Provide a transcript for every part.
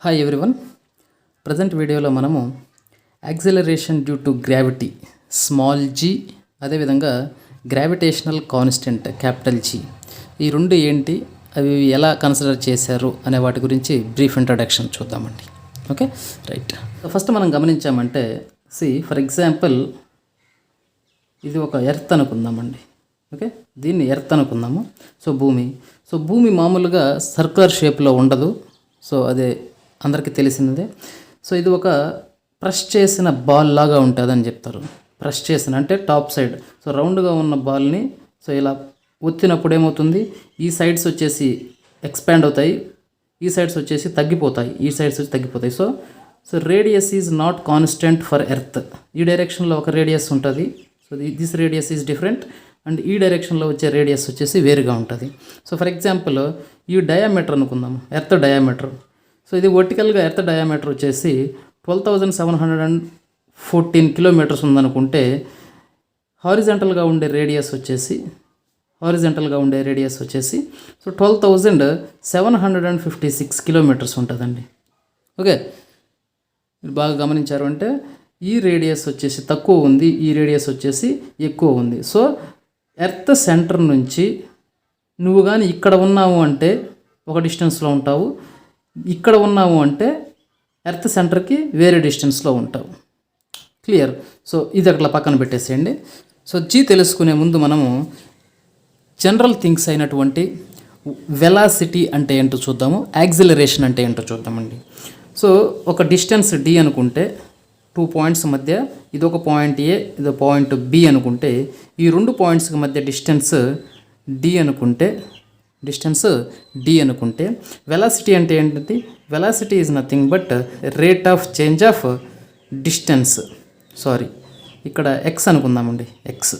Hi everyone. Present వీడియోలో మనము acceleration due to gravity small G, అదేవిధంగా గ్రావిటేషనల్ కాన్స్టెంట్ క్యాపిటల్ జీ, ఈ రెండు ఏంటి, అవి ఎలా కన్సిడర్ చేశారు అనే వాటి గురించి బ్రీఫ్ ఇంట్రడక్షన్ చూద్దామండి. Okay, right. ఫస్ట్ మనం గమనించామంటే ఫర్ ఎగ్జాంపుల్ ఇది ఒక ఎర్త్ అనుకుందామండి. ఓకే, దీన్ని ఎర్త్ అనుకుందాము. భూమి మామూలుగా సర్క్యులర్ షేప్లో ఉండదు. అదే అందరికీ తెలిసిందే. ఇది ఒక ప్రెస్ చేసిన బాల్ లాగా ఉంటుందని చెప్తారు. ప్రెస్ చేసిన అంటే టాప్ సైడ్. రౌండ్గా ఉన్న బాల్ని ఇలా ఒత్తినప్పుడు ఏమవుతుంది, ఈ సైడ్స్ వచ్చేసి ఎక్స్పాండ్ అవుతాయి, ఈ సైడ్స్ వచ్చేసి తగ్గిపోతాయి, ఈ సైడ్స్ వచ్చి తగ్గిపోతాయి. So radius is not constant for earth. ఈ డైరెక్షన్లో ఒక రేడియస్ ఉంటుంది. This radius is different, and ఈ డైరెక్షన్లో వచ్చే రేడియస్ వచ్చేసి వేరుగా ఉంటుంది. ఫర్ ఎగ్జాంపుల్ ఈ డయామీటర్ అనుకుందాం, ఎర్త్ డయామీటర్. ఇది వర్టికల్గా ఎర్త్ డయామీటర్ వచ్చేసి 12,714 కిలోమీటర్స్ ఉందనుకుంటే, హారిజంటల్గా ఉండే రేడియస్ వచ్చేసి 12,756 కిలోమీటర్స్ ఉంటుందండి. ఓకే, మీరు బాగా గమనించారు అంటే ఈ రేడియస్ వచ్చేసి తక్కువ ఉంది, ఈ రేడియస్ వచ్చేసి ఎక్కువ ఉంది. ఎర్త్ సెంటర్ నుంచి నువ్వు కానీ ఇక్కడ ఉన్నావు అంటే ఒక డిస్టెన్స్లో ఉంటావు, ఇక్కడ ఉన్నావు అంటే ఎర్త్ సెంటర్కి వేరే డిస్టెన్స్లో ఉంటావు. క్లియర్? ఇది అట్లా పక్కన పెట్టేసేయండి. జీ తెలుసుకునే ముందు మనము జనరల్ థింగ్స్ అయినటువంటి వెలాసిటీ అంటే ఏంటో చూద్దాము, యాక్సిలరేషన్ అంటే ఏంటో చూద్దామండి. ఒక డిస్టెన్స్ డి అనుకుంటే 2 పాయింట్స్ మధ్య ఇది ఒక పాయింట్ ఏ, ఇది పాయింట్ బి అనుకుంటే, ఈ 2 పాయింట్స్కి మధ్య డిస్టెన్స్ డి అనుకుంటే వెలాసిటీ అంటే ఏంటంటే, velocity is nothing but rate of change of distance. ఇక్కడ ఎక్స్ అనుకుందామండి, ఎక్స్.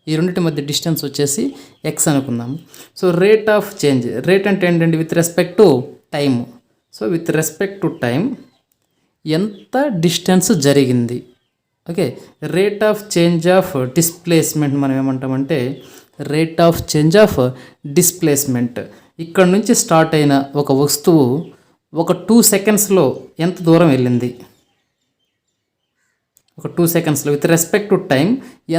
ఈ రెండింటి మధ్య డిస్టెన్స్ వచ్చేసి ఎక్స్ అనుకుందాము. రేట్ ఆఫ్ చేంజ్, రేట్ అంటే ఏంటంటే with respect to time. With respect to time ఎంత డిస్టెన్స్ జరిగింది. Okay, rate of change of displacement మనం ఏమంటామంటే rate of change of displacement. ఇక్కడ నుంచి స్టార్ట్ అయిన ఒక వస్తువు ఒక 2 సెకండ్స్లో ఎంత దూరం వెళ్ళింది, ఒక 2 సెకండ్స్లో విత్ రెస్పెక్ట్ టు టైం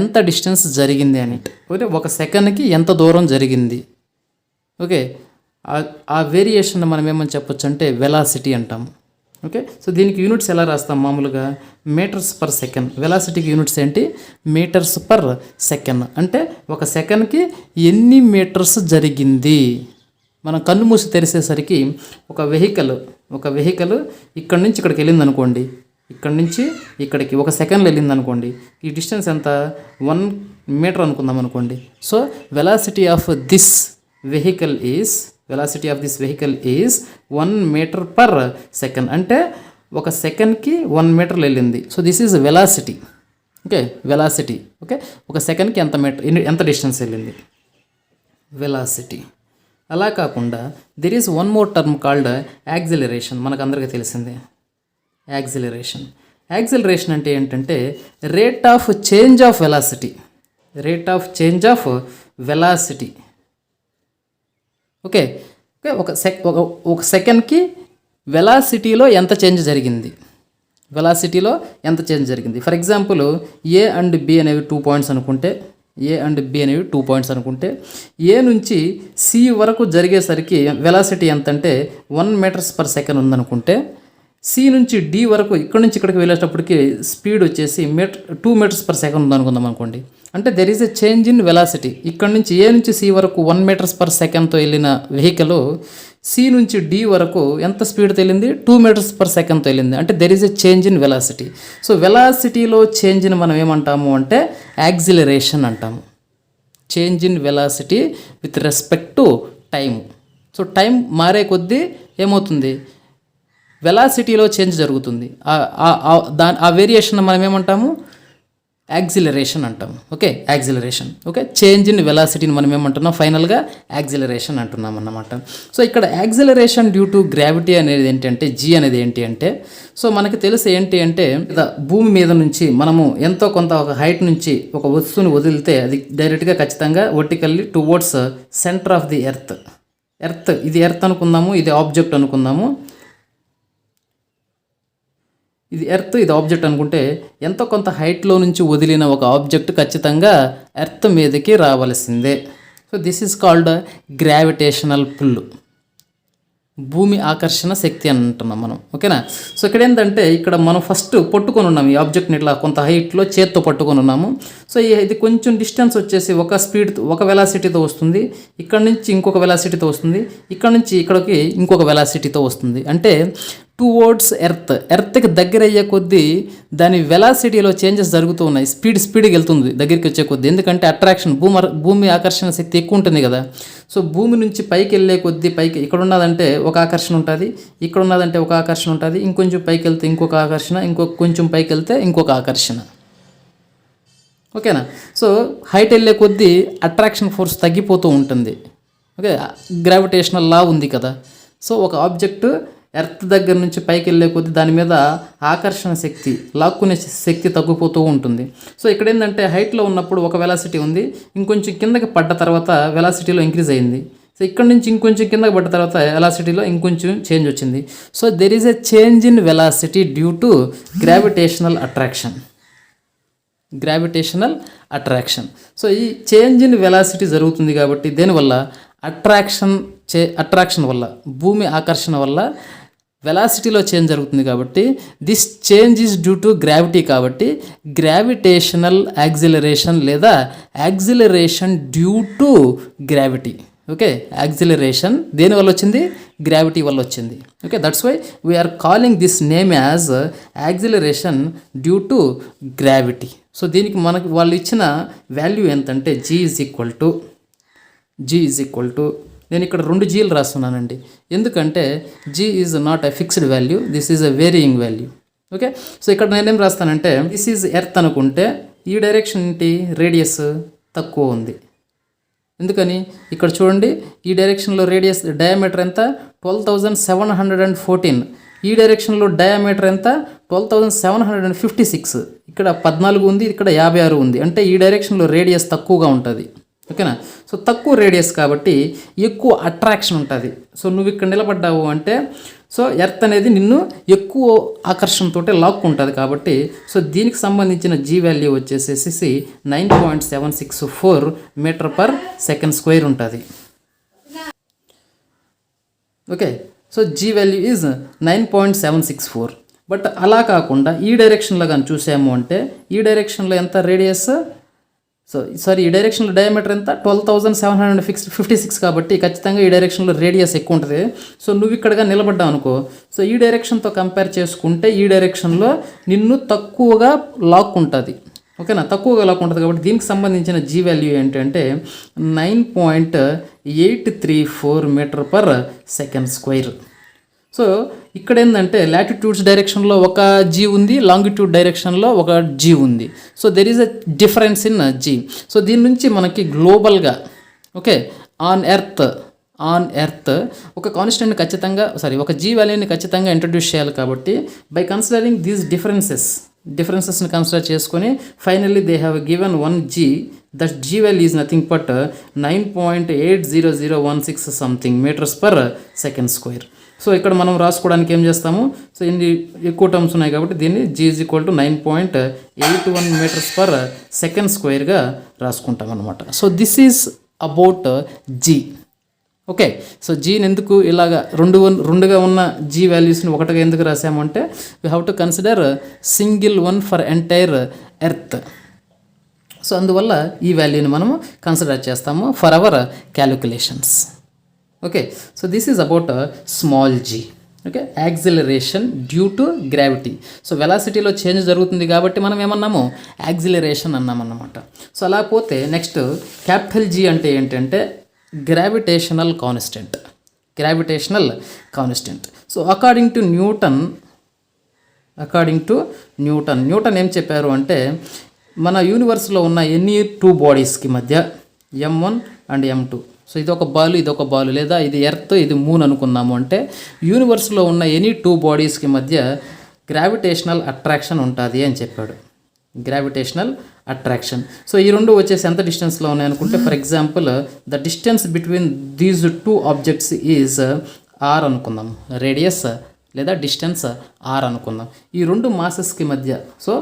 ఎంత డిస్టెన్స్ జరిగింది అని. ఓకే, ఒక సెకండ్కి ఎంత దూరం జరిగింది. ఓకే, ఆ వేరియేషన్ మనం ఏమని చెప్పొచ్చు అంటే వెలాసిటీ అంటాము. ఓకే, దీనికి యూనిట్స్ ఎలా రాస్తాం, మామూలుగా మీటర్స్ పర్ సెకండ్. వెలాసిటీకి యూనిట్స్ ఏంటి, మీటర్స్ పర్ సెకండ్. అంటే ఒక సెకండ్కి ఎన్ని మీటర్స్ జరిగింది. మనం కన్ను మూసి తెరిసేసరికి ఒక వెహికల్ ఇక్కడి నుంచి ఇక్కడికి వెళ్ళింది అనుకోండి, ఇక్కడి నుంచి ఇక్కడికి ఒక సెకండ్లో వెళ్ళింది అనుకోండి, ఈ డిస్టెన్స్ ఎంత, 1 మీటర్ అనుకుందాం అనుకోండి. Velocity of this vehicle is 1 metre per second. అంటే ఒక సెకండ్కి 1 మీటర్లు వెళ్ళింది. This is velocity. Okay, velocity. Okay, ఒక సెకండ్కి ఎంత డిస్టెన్స్ వెళ్ళింది, వెలాసిటీ. అలా కాకుండా there is one more term called acceleration. మనకు అందరికీ తెలిసిందే యాక్సిలరేషన్ అంటే ఏంటంటే rate of change of velocity. Okay, ఒక సెకండ్కి వెలాసిటీలో ఎంత చేంజ్ జరిగింది. For example A and B అనేవి 2 పాయింట్స్ అనుకుంటే, ఏ నుంచి సి వరకు జరిగేసరికి వెలాసిటీ ఎంత అంటే 1 మీటర్స్ పర్ సెకండ్ ఉందనుకుంటే, సి నుంచి డి వరకు ఇక్కడి నుంచి ఇక్కడికి వెళ్ళేటప్పటికి స్పీడ్ వచ్చేసి 2 మీటర్స్ పర్ సెకండ్ ఉందనుకుందాం అనుకోండి. అంటే there is a change in velocity. ఇక్కడ నుంచి ఏ నుంచి సి వరకు 1 మీటర్స్ పర్ సెకండ్తో వెళ్ళిన వెహికల్ సి నుంచి డి వరకు ఎంత స్పీడ్తో వెళ్ళింది, 2 మీటర్స్ పర్ సెకండ్తో వెళ్ళింది. అంటే there is a change in velocity. వెలాసిటీలో చేంజ్ని మనం ఏమంటాము అంటే యాక్సిలరేషన్ అంటాము. Change in velocity with respect to time. Time మారే కొద్దీ ఏమవుతుంది, వెలాసిటీలో చేంజ్ జరుగుతుంది. ఆ వేరియేషన్ మనం ఏమంటాము, యాక్సిలరేషన్ అంటాము. Okay, acceleration. Okay, change in వెలాసిటీని మనం ఏమంటున్నాం, ఫైనల్గా యాక్సిలరేషన్ అంటున్నాం అన్నమాట. ఇక్కడ యాక్సిలరేషన్ డ్యూ టు గ్రావిటీ అనేది ఏంటంటే, జీ అనేది ఏంటి అంటే, మనకి తెలిసి ఏంటి అంటే భూమి మీద నుంచి మనము ఎంతో కొంత ఒక హైట్ నుంచి ఒక వస్తువుని వదిలితే అది డైరెక్ట్గా ఖచ్చితంగా vertically towards centre of the earth. ఇది ఎర్త్ అనుకుందాము, ఇది ఆబ్జెక్ట్ అనుకుందాము. ఇది ఎర్త్, ఇది ఆబ్జెక్ట్ అనుకుంటే ఎంతో కొంత హైట్లో నుంచి వదిలిన ఒక ఆబ్జెక్ట్ ఖచ్చితంగా ఎర్త్ మీదకి రావాల్సిందే. So this is called gravitational pull, భూమి ఆకర్షణ శక్తి అని అంటున్నాం మనం. ఓకేనా. సో ఇక్కడ ఏంటంటే ఇక్కడ మనం ఫస్ట్ పట్టుకొని ఉన్నాము ఈ ఆబ్జెక్ట్ని, ఇట్లా కొంత హైట్లో చేత్తో పట్టుకొని ఉన్నాము. సో ఇది కొంచెం డిస్టెన్స్ వచ్చేసి ఒక స్పీడ్, ఒక వెలాసిటీతో వస్తుంది, ఇక్కడ నుంచి ఇంకొక వెలాసిటీతో వస్తుంది, ఇక్కడ నుంచి ఇక్కడికి ఇంకొక వెలాసిటీతో వస్తుంది. అంటే టువర్డ్స్ ఎర్త్కి దగ్గర అయ్యే కొద్దీ దాని వెలాసిటీలో చేంజెస్ జరుగుతూ ఉన్నాయి. స్పీడ్గా వెళ్తుంది దగ్గరికి వచ్చే కొద్దీ, ఎందుకంటే అట్రాక్షన్, భూమి ఆకర్షణ శక్తి ఎక్కువ ఉంటుంది కదా. సో భూమి నుంచి పైకి వెళ్ళే కొద్దీ పైకి ఇక్కడ ఉన్నదంటే ఒక ఆకర్షణ ఉంటుంది, ఇక్కడ ఉన్నదంటే ఒక ఆకర్షణ ఉంటుంది, ఇంకొంచెం పైకి వెళ్తే ఇంకొక ఆకర్షణ, కొంచెం పైకి వెళ్తే ఇంకొక ఆకర్షణ. ఓకేనా. సో హైట్ వెళ్ళే కొద్దీ అట్రాక్షన్ ఫోర్స్ తగ్గిపోతూ ఉంటుంది. ఓకే, గ్రావిటేషనల్ లా ఉంది కదా. సో ఒక ఆబ్జెక్ట్ ఎర్త్ దగ్గర నుంచి పైకి వెళ్ళే కొద్దీ దాని మీద ఆకర్షణ శక్తి, లాక్కునే శక్తి తగ్గిపోతూ ఉంటుంది. సో ఇక్కడ ఏంటంటే హైట్లో ఉన్నప్పుడు ఒక వెలాసిటీ ఉంది, ఇంకొంచెం కిందకి పడ్డ తర్వాత వెలాసిటీలో ఇంక్రీజ్ అయింది. సో ఇక్కడ నుంచి ఇంకొంచెం కిందకి పడ్డ తర్వాత వెలాసిటీలో ఇంకొంచెం చేంజ్ వచ్చింది. So there is a change in velocity due to gravitational attraction. So ఈ చేంజ్ ఇన్ వెలాసిటీ జరుగుతుంది కాబట్టి దేనివల్ల అట్రాక్షన్ వల్ల, భూమి ఆకర్షణ వల్ల వెలాసిటీలో చేంజ్ జరుగుతుంది కాబట్టి this change is due to gravity. కాబట్టి గ్రావిటేషనల్ యాక్సిలరేషన్ లేదా acceleration due to gravity. Okay, acceleration దేని వల్ల వచ్చింది? గ్రావిటీ వల్ల వచ్చింది. Okay, that's why we are calling this name as acceleration due to gravity. So దీనికి మనకి వాళ్ళు ఇచ్చిన వాల్యూ ఎంతంటే G ఈజ్ ఈక్వల్ టు నేను ఇక్కడ 2 G'లు రాస్తున్నానండి, ఎందుకంటే G is not a fixed value, this is a varying value. Okay, so ఇక్కడ నేనేం రాస్తానంటే దిస్ ఈజ్ ఎర్త్ అనుకుంటే ఈ డైరెక్షన్ ఏంటి? రేడియస్ తక్కువ ఉంది. ఎందుకని? ఇక్కడ చూడండి, ఈ డైరెక్షన్లో రేడియస్ డయామీటర్ ఎంత? 12,714. ఈ డైరెక్షన్లో డయామీటర్ ఎంత? 12,756. ఇక్కడ 14 ఉంది, ఇక్కడ 56 ఉంది. అంటే ఈ డైరెక్షన్లో రేడియస్ తక్కువగా ఉంటుంది. ఓకేనా. సో తక్కువ రేడియస్ కాబట్టి ఎక్కువ అట్రాక్షన్ ఉంటుంది. సో నువ్వు ఇక్కడ నిలబడ్డావు అంటే సో ఎర్త్ అనేది నిన్ను ఎక్కువ ఆకర్షణతో లాక్కుంటుంది కాబట్టి సో దీనికి సంబంధించిన G వాల్యూ వచ్చేసేసి 9.764 మీటర్/సెకండ్ ఉంటుంది. Okay, so G value is 9.764. But అలా కాకుండా ఈ డైరెక్షన్లో కానీ చూసాము అంటే ఈ డైరెక్షన్లో ఎంత రేడియస్? ఈ డైరెక్షన్లో డయామీటర్ ఎంత? 12,756 కాబట్టి ఖచ్చితంగా ఈ డైరెక్షన్లో రేడియస్ ఎక్కువ ఉంటుంది. సో నువ్వు ఇక్కడగా నిలబడ్డావు అనుకో, సో ఈ డైరెక్షన్తో కంపేర్ చేసుకుంటే ఈ డైరెక్షన్లో నిన్ను తక్కువగా లాక్ ఉంటుంది. ఓకేనా, తక్కువగా లాక్ ఉంటుంది కాబట్టి దీనికి సంబంధించిన G వాల్యూ ఏంటంటే 9.834 మీటర్/సెకండ్. సో ఇక్కడ ఏంటంటే లాటిట్యూడ్స్ డైరెక్షన్లో ఒక G ఉంది, లాంగిట్యూడ్ డైరెక్షన్లో ఒక G ఉంది. So there is a difference in G. So దీని నుంచి మనకి గ్లోబల్గా ఓకే ఆన్ ఎర్త్ ఒక కాన్స్టెంట్ ఖచ్చితంగా ఒక G వాల్యూని ఖచ్చితంగా ఇంట్రడ్యూస్ చేయాలి. కాబట్టి బై కన్సిడరింగ్ దీస్ డిఫరెన్సెస్ని కన్సిడర్ చేసుకొని finally they have given 1 G. That G value is nothing but 9.80016 something meters per second. So ఇక్కడ మనం రాసుకోవడానికి ఏం చేస్తాము? సో ఇన్ని ఎక్కువ టర్మ్స్ ఉన్నాయి కాబట్టి దీన్ని G is equal to 9.81 meters per second రాసుకుంటాం అనమాట. So this is about G. Okay, so Gని ఎందుకు ఇలాగా రెండుగా ఉన్న G వాల్యూస్ని ఒకటిగా ఎందుకు రాసామంటే we have to consider single one for entire earth. So అందువల్ల ఈ వాల్యూని మనము కన్సిడర్ చేస్తాము for our calculations. Okay, so this is about small G. Okay, acceleration due to gravity. So వెలాసిటీలో చేంజ్ జరుగుతుంది కాబట్టి మనం ఏమన్నాము? యాక్సిలరేషన్ అన్నామన్నమాట. సో అలా పోతే నెక్స్ట్ క్యాపిటల్ G అంటే ఏంటంటే gravitational constant. So according to Newton ఏం చెప్పారు అంటే మన యూనివర్స్లో ఉన్న ఎనీ 2 బాడీస్కి మధ్య M1 అండ్ M2, సో ఇదొక బాలు లేదా ఇది ఎర్త్ ఇది మూన్ అనుకున్నాము అంటే యూనివర్స్లో ఉన్న ఎనీ 2 బాడీస్కి మధ్య గ్రావిటేషనల్ అట్రాక్షన్ ఉంటుంది అని చెప్పాడు. Gravitational attraction. సో ఈ రెండు వచ్చేసి ఎంత డిస్టెన్స్లో ఉన్నాయి అనుకుంటే for example the distance between these 2 objects is R అనుకుందాం, రేడియస్ లేదా డిస్టెన్స్ ఆర్ అనుకుందాం. ఈ రెండు మాసెస్కి మధ్య, సో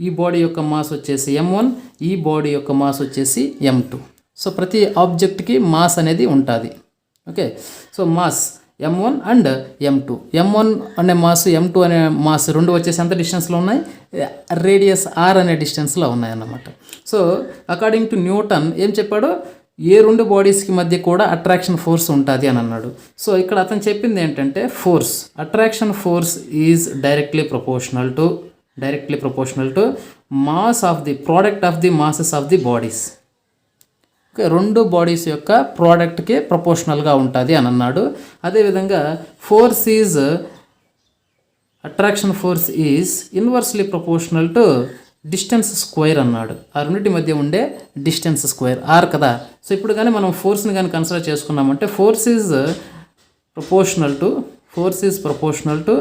ఈ బాడీ యొక్క మాస్ వచ్చేసి m1, ఈ బాడీ యొక్క మాస్ వచ్చేసి m2. సో ప్రతి ఆబ్జెక్ట్కి మాస్ అనేది ఉంటుంది. Okay, so mass m1 and m2. m1 అనే మాస్, m2 అనే మాస్ రెండు వచ్చేసి ఎంత డిస్టెన్స్లో ఉన్నాయి, రేడియస్ r అనే డిస్టెన్స్లో ఉన్నాయన్నమాట. సో అకార్డింగ్ టు న్యూటన్ ఏం చెప్పాడు, ఏ రెండు బాడీస్కి మధ్య కూడా అట్రాక్షన్ ఫోర్స్ ఉంటుంది అని అన్నాడు. సో ఇక్కడ అతను చెప్పింది ఏంటంటే force, attraction force is directly proportional to mass of the product of the masses of the bodies. Okay, రెండు బాడీస్ యొక్క ప్రోడక్ట్కి ప్రపోర్షనల్గా ఉంటుంది అని అన్నాడు. అదేవిధంగా attraction force is inversely proportional to distance square అన్నాడు. ఆ రెండింటి మధ్య ఉండే డిస్టెన్స్ స్క్వేర్ ఆర్ కదా. సో ఇప్పుడు కానీ మనం ఫోర్స్ని కానీ కన్సిడర్ చేసుకున్నామంటే force is proportional to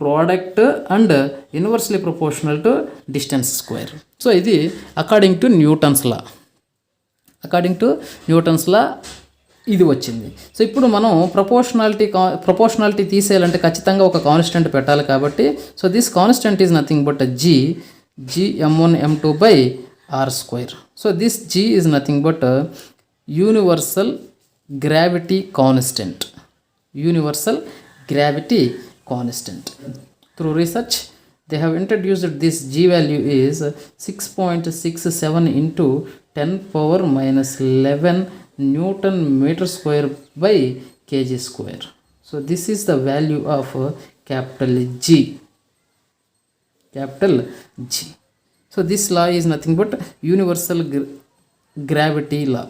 product and inversely proportional to distance square. So ఇది అకార్డింగ్ టు న్యూటన్స్ లా ఇది వచ్చింది. సో ఇప్పుడు మనం ప్రపోర్షనాలిటీ తీసేయాలంటే ఖచ్చితంగా ఒక కాన్స్టెంట్ పెట్టాలి కాబట్టి, so this constant is nothing but g m1 m2 by r square. So this g is nothing but universal gravity constant. Through research they have introduced this g value is 6.67 into 10 power minus 11 Newton meter square by kg square. So this is the value of capital G. So this law is nothing but universal gravity law.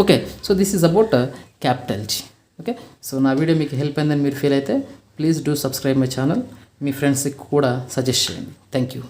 Okay, so this is about capital G. Okay, so నా video మీకు help అయిందని మీరు feel అయితే please do subscribe my channel. మీ ఫ్రెండ్స్కి కూడా suggest చేయండి. Thank you.